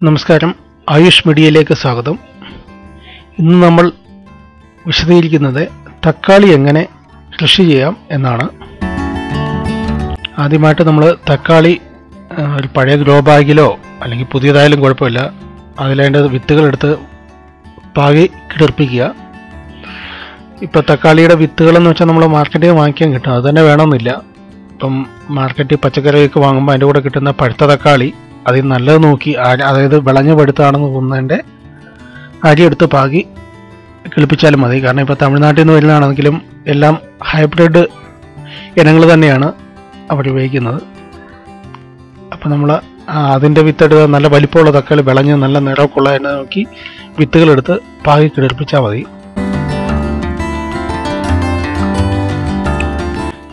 നമസ്കാരം, ആയുഷ് മീഡിയയിലേക്ക് സ്വാഗതം. ഇന്ന് നമ്മൾ വിശദീകരിക്കുന്നത് തക്കാളി എങ്ങനെ കൃഷി ചെയ്യാം എന്നാണ്. ആദ്യമായിട്ട് നമ്മൾ തക്കാളി ഒരു പഴയ ഗ്രോ ബാഗിലോ അല്ലെങ്കിൽ പുതിയതായാലും കുഴപ്പമില്ല, അതിലേണ്ട വിത്തുകളെടുത്ത് പാകി കിളിർപ്പിക്കുക. ഇപ്പോൾ തക്കാളിയുടെ വിത്തുകളെന്ന് വെച്ചാൽ നമ്മൾ മാർക്കറ്റിൽ നിന്ന് വാങ്ങിക്കാൻ കിട്ടും, അത് തന്നെ വേണമെന്നില്ല. ഇപ്പം മാർക്കറ്റിൽ പച്ചക്കറിയൊക്കെ വാങ്ങുമ്പോൾ അതിൻ്റെ കൂടെ കിട്ടുന്ന പഴുത്ത തക്കാളി അതിൽ നല്ലത് നോക്കി, അതായത് വിളഞ്ഞ് പഴുത്താണെന്ന് തോന്നുന്നതിൻ്റെ അരിയെടുത്ത് പാകി കിളിപ്പിച്ചാലും മതി. കാരണം ഇപ്പോൾ തമിഴ്നാട്ടിൽ നിന്ന് വരുന്നതാണെങ്കിലും എല്ലാം ഹൈബ്രിഡ് ഇനങ്ങൾ തന്നെയാണ് അവർ ഉപയോഗിക്കുന്നത്. അപ്പോൾ നമ്മൾ അതിൻ്റെ വിത്തെടുത്ത് നല്ല വലിപ്പമുള്ള തക്കാളി വിളഞ്ഞ് നല്ല നിറമൊക്കെ ഉള്ള എണ്ണ നോക്കി വിത്തുകളെടുത്ത് പാകി കിളിർപ്പിച്ചാൽ മതി.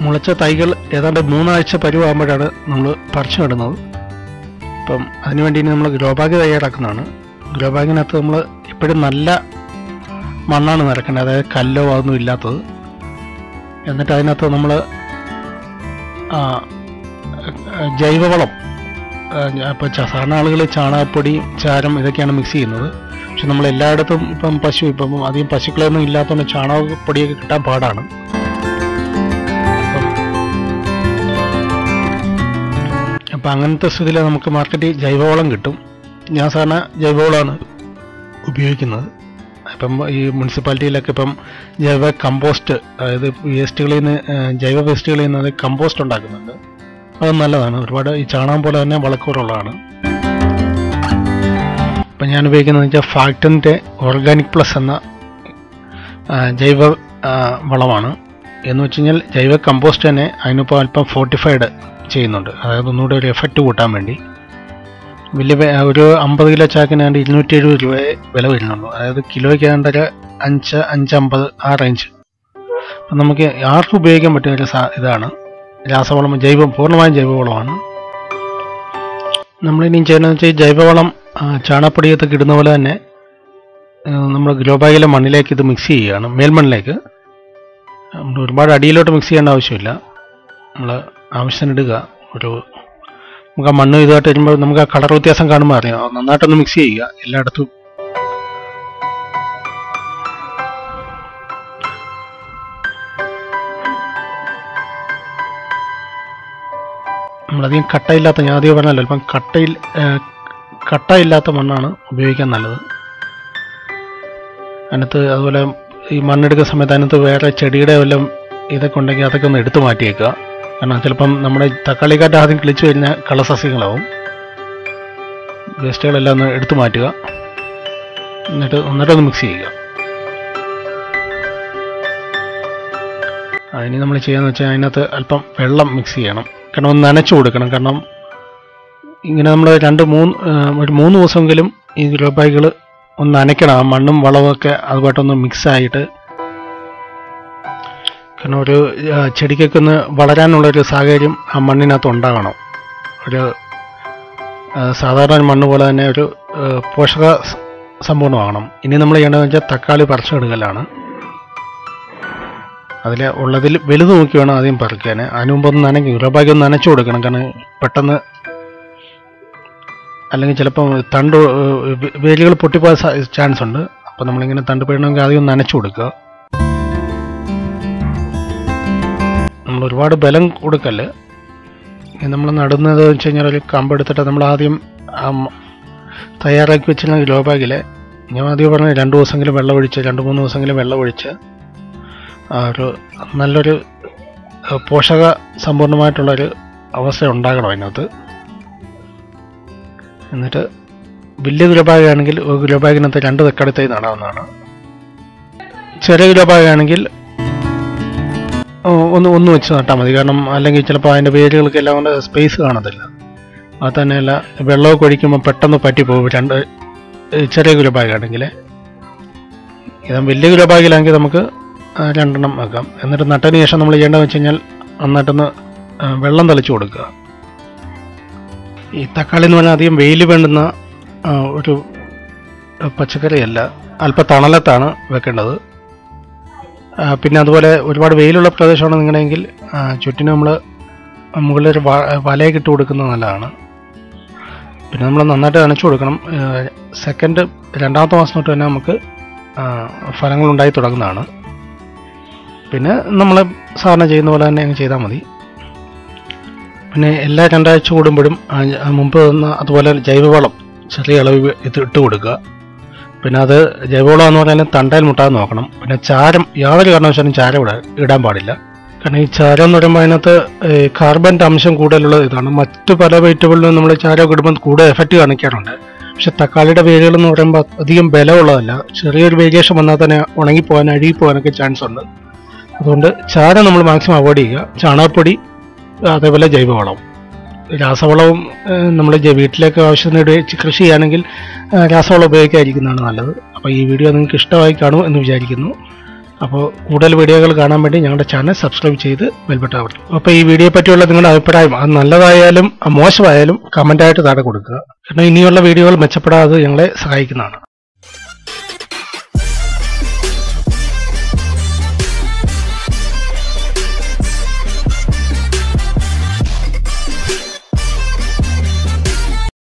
മുളച്ച തൈകൾ ഏതാണ്ട് 3 ആഴ്ച പരുവാകുമ്പോഴാണ് നമ്മൾ പറിച്ചു നടുന്നത്. അപ്പം അതിനുവേണ്ടി ഇനി നമ്മൾ ഗ്രോ ബാഗ് തയ്യാറാക്കുന്നതാണ്. ഗ്രോ ബാഗിനകത്ത് നമ്മൾ എപ്പോഴും നല്ല മണ്ണാണ് നിറക്കേണ്ടത്, അതായത് കല്ലോ അതൊന്നും ഇല്ലാത്തത്. എന്നിട്ട് അതിനകത്ത് നമ്മൾ ജൈവവളം, ഇപ്പോൾ സാധാരണ ആളുകൾ ചാണകപ്പൊടി, ചാരം ഇതൊക്കെയാണ് മിക്സ് ചെയ്യുന്നത്. പക്ഷെ നമ്മൾ എല്ലായിടത്തും ഇപ്പം അധികം പശുക്കളൊന്നും ഇല്ലാത്തതുകൊണ്ട് ചാണകപ്പൊടിയൊക്കെ കിട്ടാൻ പാടാണ്. അപ്പം അങ്ങനത്തെ സ്ഥിതിയിൽ നമുക്ക് മാർക്കറ്റിൽ ജൈവവളം കിട്ടും. ഞാൻ സാധാരണ ജൈവവളമാണ് ഉപയോഗിക്കുന്നത്. ഇപ്പം ഈ മുനിസിപ്പാലിറ്റിയിലൊക്കെ ഇപ്പം ജൈവ കമ്പോസ്റ്റ്, അതായത് വേസ്റ്റുകളിൽ നിന്ന്, ജൈവ വേസ്റ്റുകളിൽ നിന്ന് അത് കമ്പോസ്റ്റ് ഉണ്ടാക്കുന്നുണ്ട്. അത് നല്ലതാണ്. ഒരുപാട് ഈ ചാണകം പോലെ തന്നെ വളക്കൂറുള്ളതാണ്. ഇപ്പം ഞാൻ ഉപയോഗിക്കുന്നത് വെച്ചാൽ ഫാക്ടറിൻ്റെ ഓർഗാനിക് പ്ലസ് എന്ന ജൈവ വളമാണ്. എന്ന് വെച്ച് കഴിഞ്ഞാൽ ജൈവ കമ്പോസ്റ്റ് തന്നെ അതിനിപ്പോൾ അല്പം ഫോർട്ടിഫൈഡ് ചെയ്യുന്നുണ്ട്, അതായത് ഒന്നുകൂടെ ഒരു എഫക്റ്റ് കൂട്ടാൻ വേണ്ടി. വലിയ ഒരു 50 കിലോ ചാക്കിന് 270 രൂപയെ വില വരുന്നുള്ളൂ. അതായത് കിലോയ്ക്ക് ഒരു 5-5.50 ആ റേഞ്ച്. അപ്പം നമുക്ക് ആർക്കും ഉപയോഗിക്കാൻ പറ്റിയ ഒരു ഇതാണ് രാസവളം, പൂർണ്ണമായും ജൈവവളമാണ്. നമ്മളിനി ചെയ്യുന്നതെന്ന് വെച്ചാൽ ഈ ജൈവവളം ചാണകപ്പൊടിയൊക്കെ ഇടുന്ന പോലെ തന്നെ നമ്മൾ ഗ്രോ ബാഗിലെ മണ്ണിലേക്ക് ഇത് മിക്സ് ചെയ്യുകയാണ്, മേൽമണ്ണിലേക്ക്. നമ്മൾ ഒരുപാട് അടിയിലോട്ട് മിക്സ് ചെയ്യേണ്ട ആവശ്യമില്ല. നമ്മൾ ആവശ്യത്തിന് ഇടുക. നമുക്ക് ആ മണ്ണ് ഇതായിട്ട് വരുമ്പോൾ നമുക്ക് ആ കളർ വ്യത്യാസം കാണുമ്പോൾ അറിയാം. നന്നായിട്ടൊന്ന് മിക്സ് ചെയ്യുക എല്ലായിടത്തും. നമ്മളധികം കട്ടയില്ലാത്ത, ഞാൻ ആദ്യം പറഞ്ഞല്ലോ, അല്പം കട്ടയില്ലാത്ത മണ്ണാണ് ഉപയോഗിക്കാൻ നല്ലത്. അതിനകത്ത് അതുപോലെ ഈ മണ്ണെടുക്കുന്ന സമയത്ത് അതിനകത്ത് വേറെ ചെടിയുടെ വല്ലതും ഇതൊക്കെ ഉണ്ടെങ്കിൽ അതൊക്കെ ഒന്ന് എടുത്തു മാറ്റിയേക്കുക. കാരണം ചിലപ്പം നമ്മുടെ തക്കാളിക്കാറ്റ് ആദ്യം കിളിച്ചു കഴിഞ്ഞാൽ കളസസ്യങ്ങളാവും. വേസ്റ്റുകളെല്ലാം ഒന്ന് എടുത്തു മാറ്റുക. എന്നിട്ടൊന്ന് മിക്സ് ചെയ്യുക. അതിന് നമ്മൾ ചെയ്യാന്ന് വെച്ചാൽ അതിനകത്ത് അല്പം വെള്ളം മിക്സ് ചെയ്യണം. കാരണം ഒന്ന് നനച്ചു കൊടുക്കണം. കാരണം ഇങ്ങനെ നമ്മൾ ഒരു 3 ദിവസമെങ്കിലും ഈ ഗ്രോ ബാഗുകൾ ഒന്ന് നനയ്ക്കണം. ആ മണ്ണും വളമൊക്കെ അതുമായിട്ടൊന്ന് മിക്സായിട്ട്. കാരണം ഒരു ചെടിക്കൊക്കെ ഒന്ന് വളരാനുള്ളൊരു സാഹചര്യം ആ മണ്ണിനകത്ത് ഉണ്ടാകണം. ഒരു സാധാരണ മണ്ണ് പോലെ തന്നെ ഒരു പോഷക സമ്പൂർണ്ണമാകണം. ഇനി നമ്മൾ ചെയ്യേണ്ടതെന്ന് വെച്ചാൽ തക്കാളി പറിച്ചെടുക്കലാണ്. ഉള്ളതിൽ വലുത് നോക്കി വേണം ആദ്യം പറിക്കാൻ. അതിന് മുമ്പ് ഒന്ന് ഗ്രോ ബാഗ് ഒന്ന് നനച്ചു കൊടുക്കണം. കാരണം പെട്ടെന്ന് അല്ലെങ്കിൽ ചിലപ്പം വേരുകൾ പൊട്ടിപ്പോകാൻ ചാൻസ് ഉണ്ട്. അപ്പോൾ നമ്മളിങ്ങനെ തണ്ട് പിഴണമെങ്കിൽ ആദ്യം ഒന്ന് നനച്ചു കൊടുക്കുക. നമ്മൾ ഒരുപാട് ബലം കൊടുക്കല്. നമ്മൾ നടുന്നത് വെച്ച് കഴിഞ്ഞാൽ ഒരു കമ്പെടുത്തിട്ട് നമ്മൾ ആദ്യം തയ്യാറാക്കി വെച്ചിരുന്ന ഗ്രോ ബാഗിൽ, ഞാൻ ആദ്യം പറഞ്ഞ 2 ദിവസമെങ്കിലും വെള്ളമൊഴിച്ച്, 2-3 ദിവസമെങ്കിലും വെള്ളമൊഴിച്ച് ഒരു നല്ലൊരു പോഷക സമ്പൂർണ്ണമായിട്ടുള്ളൊരു അവസ്ഥ ഉണ്ടാകണം അതിനകത്ത്. എന്നിട്ട് വലിയ ഗ്രോ ബാഗാണെങ്കിൽ ഗ്രോ ബാഗിനകത്ത് 2 തക്കാളി തൈ നടാവുന്നതാണ്. ചെറിയ ഗ്രോ ബാഗാണെങ്കിൽ ഒന്ന് വെച്ച് നട്ടാൽ മതി. കാരണം അല്ലെങ്കിൽ ചിലപ്പോൾ അതിൻ്റെ വേരുകൾക്ക് എല്ലാം കൊണ്ട് സ്പേസ് കാണത്തില്ല. അത് തന്നെയല്ല, വെള്ളമൊക്കെ ഒഴിക്കുമ്പോൾ പെട്ടെന്ന് പറ്റിപ്പോകും. 2 ചെറിയ ഗ്രോ ബാഗാണെങ്കിൽ. ഇത് വലിയ ഗ്രോ ബാഗിലാണെങ്കിൽ നമുക്ക് 2 എണ്ണം വെക്കാം. എന്നിട്ട് നട്ടതിന് ശേഷം നമ്മൾ ചെയ്യേണ്ടതെന്ന് വെച്ച് കഴിഞ്ഞാൽ നന്നായിട്ടൊന്ന് വെള്ളം തളിച്ചു കൊടുക്കുക. ഈ തക്കാളി എന്ന് പറഞ്ഞാൽ അധികം വെയിൽ വേണ്ടുന്ന ഒരു പച്ചക്കറിയല്ല, അല്പം തണലത്താണ് വെക്കേണ്ടത്. പിന്നെ അതുപോലെ ഒരുപാട് വെയിലുള്ള പ്രദേശമാണ് നിങ്ങളുടെയെങ്കിൽ ചുറ്റിനും നമ്മൾ മുകളിലൊരു വലയൊക്കെ ഇട്ട് കൊടുക്കുന്നത് നല്ലതാണ്. പിന്നെ നമ്മൾ നന്നായിട്ട് നനച്ചു കൊടുക്കണം. രണ്ടാമത്തെ മാസം തൊട്ട് തന്നെ നമുക്ക് ഫലങ്ങളുണ്ടായി തുടങ്ങുന്നതാണ്. പിന്നെ നമ്മൾ സാധാരണ ചെയ്യുന്ന പോലെ തന്നെ അങ്ങ് ചെയ്താൽ മതി. പിന്നെ എല്ലാ 2 ആഴ്ച കൂടുമ്പോഴും മുമ്പ് അതുപോലെ ജൈവവളം ചെറിയ അളവ് ഇട്ട് കൊടുക്കുക. പിന്നെ അത് ജൈവവളം എന്ന് പറഞ്ഞാൽ തണ്ടയിൽ മുട്ടാതെ നോക്കണം. പിന്നെ ചാരം യാതൊരു കാരണവശാലും ചാരം ഇടാൻ പാടില്ല. കാരണം ഈ ചാരം എന്ന് പറയുമ്പോൾ അതിനകത്ത് കാർബണിൻ്റെ അംശം കൂടുതലുള്ള ഇതാണ്. മറ്റു പല വെജിറ്റബിളിലും നമ്മൾ ചാരം ഇടുമ്പോൾ കൂടുതൽ എഫക്റ്റ് കാണിക്കാറുണ്ട്. പക്ഷെ തക്കാളിയുടെ വേരുകൾ എന്ന് പറയുമ്പോൾ അധികം ബലമുള്ളതല്ല. ചെറിയൊരു വേരിയേഷൻ വന്നാൽ തന്നെ ഉണങ്ങിപ്പോകാൻ അഴുകിപ്പോകാനൊക്കെ ചാൻസ് ഉണ്ട്. അതുകൊണ്ട് ചാരം നമ്മൾ മാക്സിമം അവോയ്ഡ് ചെയ്യുക. ചാണകപ്പൊടി അതേപോലെ ജൈവവളം. രാസവളവും നമ്മൾ വീട്ടിലേക്ക് ആവശ്യത്തിന് കൃഷി ചെയ്യുകയാണെങ്കിൽ രാസവളം ഉപയോഗിക്കാതിരിക്കുന്നതാണ് നല്ലത്. അപ്പോൾ ഈ വീഡിയോ നിങ്ങൾക്ക് ഇഷ്ടമായി കാണും എന്ന് വിചാരിക്കുന്നു. അപ്പോൾ കൂടുതൽ വീഡിയോകൾ കാണാൻ വേണ്ടി ഞങ്ങളുടെ ചാനൽ സബ്സ്ക്രൈബ് ചെയ്ത് ബെൽബട്ടൺ അമർത്തുക. അപ്പോൾ ഈ വീഡിയോയെ പറ്റിയുള്ള നിങ്ങളുടെ അഭിപ്രായം അത് നല്ലതായാലും മോശമായാലും കമൻ്റായിട്ട് താഴെ കൊടുക്കുക. കാരണം ഇനിയുള്ള വീഡിയോകൾ മെച്ചപ്പെടാതെ ഞങ്ങളെ സഹായിക്കുന്നതാണ്.